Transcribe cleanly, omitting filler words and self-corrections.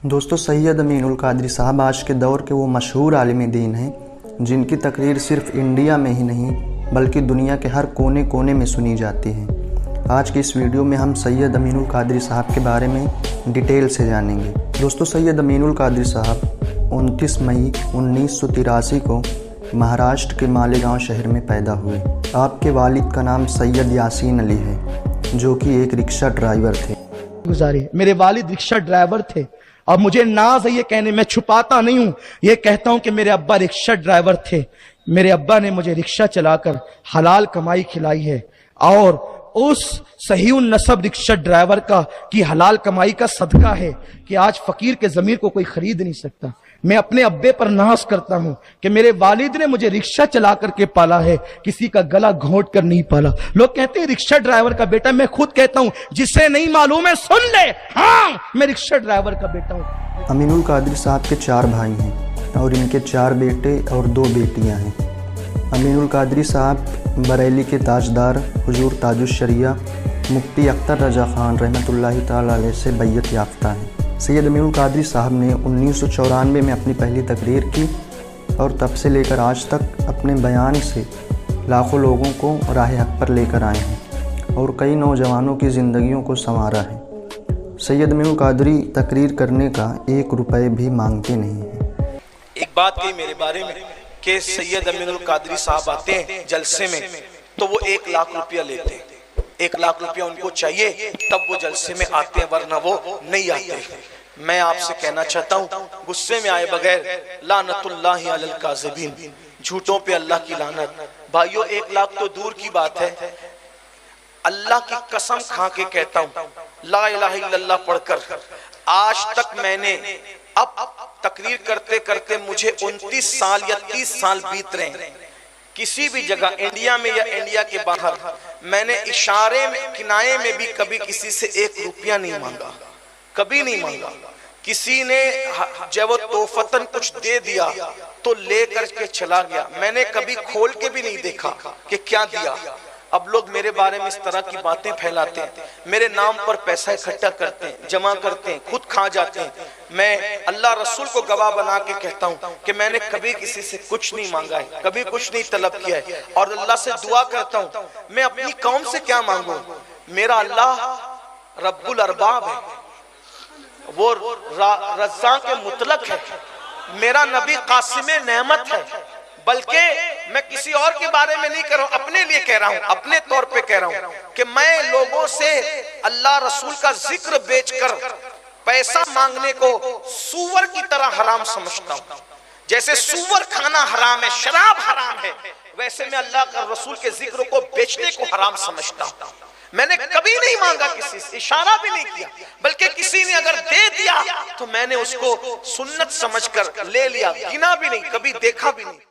दोस्तों, सैयद अमीनुल कादरी साहब आज के दौर के वो मशहूर आलिम दीन हैं जिनकी तकरीर सिर्फ इंडिया में ही नहीं बल्कि दुनिया के हर कोने कोने में सुनी जाती है। आज की इस वीडियो में हम सैयद अमीनुल कादरी साहब के बारे में डिटेल से जानेंगे। दोस्तों, सैयद अमीनुल कादरी साहब 29 मई 1983 को महाराष्ट्र के मालेगांव शहर में पैदा हुए। आपके वालिद का नाम सैयद यासीन अली है जो कि एक रिक्शा ड्राइवर थे। मेरे वालिद रिक्शा ड्राइवर थे और मुझे नाज है ये कहने, मैं छुपाता नहीं हूं, ये कहता हूं कि मेरे अब्बा रिक्शा ड्राइवर थे। मेरे अब्बा ने मुझे रिक्शा चलाकर हलाल कमाई खिलाई है और उस सही नसब रिक्शा ड्राइवर का की हलाल कमाई का सदका है कि आज फकीर के जमीर को कोई खरीद नहीं सकता। मैं अपने अब्बे पर नाज करता हूं कि मेरे वालिद ने मुझे रिक्शा चला करके पाला है, किसी का गला घोंट कर नहीं पाला। लोग कहते हैं रिक्शा ड्राइवर का बेटा, मैं खुद कहता हूं जिसे नहीं मालूम है सुन ले, हाँ मैं रिक्शा ड्राइवर का बेटा हूं। अमीनुल कादरी साहब के 4 भाई हैं और इनके 4 बेटे और 2 बेटियां हैं। अमीनुल कादरी साहब बरेली के ताजदार हुजूर ताजुश्शरिया मुफ्ती अख्तर रजा खान रहमतुल्लाहि ताला अलैह से बैयत याफ्ता हैं। सैयद अमीनुल कादरी साहब ने 1994 में अपनी पहली तकरीर की और तब से लेकर आज तक अपने बयान से लाखों लोगों को राह हक पर लेकर आए हैं और कई नौजवानों की ज़िंदगियों को संवारा है। सैयद अमीनुल कादरी तकरीर करने का 1 रुपये भी मांगते नहीं हैं। एक बात कही मेरे बारे में कि सैयद अमीनुल कादरी साहब आते हैं जलसे में तो वो 1 लाख रुपया लेते हैं। 1 लाख रुपया उनको चाहिए तब वो जलसे में आते हैं, वरना वो नहीं आते। मैं आपसे कहना चाहता हूँ गुस्से में आए बगैर लानतुल्लाहि अलल काज़िबीन, झूठों पे अल्लाह की लानत। भाइयों 1 लाख तो दूर की बात है, अल्लाह की कसम खा के कहता हूँ ला इलाहा इल्लल्लाह पढ़कर आज तक मैंने अब तकरीर करते करते मुझे 29 साल या 30 साल बीत रहे हैं, किसी भी जगह इंडिया में या इंडिया के बाहर मैंने इशारे में किनारे में भी कभी किसी से 1 रुपया नहीं मांगा, कभी नहीं मांगा। किसी ने जब वो तोहफतन कुछ दे दिया तो ले करके चला गया, मैंने कभी खोल के भी नहीं देखा कि क्या दिया। अब लोग मेरे बारे में इस तरह की बातें फैलाते हैं, मेरे नाम पर पैसा इकट्ठा करते हैं, जमा करते हैं, खुद खा जाते हैं। मैं अल्लाह रसूल को गवाह बना के कहता हूं कि मैंने कभी किसी से कुछ नहीं मांगा है, कभी कुछ नहीं तलब किया है और अल्लाह से दुआ करता हूं मैं अपनी कौम से क्या मांगू। मेरा अल्लाह रब्बुल अरबाब है, वो रज़्ज़ाक़ के मुतलक है, मेरा नबी कासिमे नेमत है। बल्कि मैं किसी और के बारे में नहीं कह रहा हूं, अपने लिए कह रहा हूं, अपने तौर पे कह रहा हूं कि मैं लोगों से अल्लाह रसूल का जिक्र बेचकर पैसा मांगने को सूअर की तरह हराम समझता हूं। जैसे सूअर खाना हराम है, शराब हराम है, वैसे मैं अल्लाह का रसूल के जिक्र को बेचने को हराम समझता हूं। मैंने कभी नहीं मांगा किसी से, इशारा भी नहीं किया, बल्कि किसी ने अगर दे दिया तो मैंने उसको सुन्नत समझकर ले लिया, गिना भी नहीं, कभी देखा भी नहीं।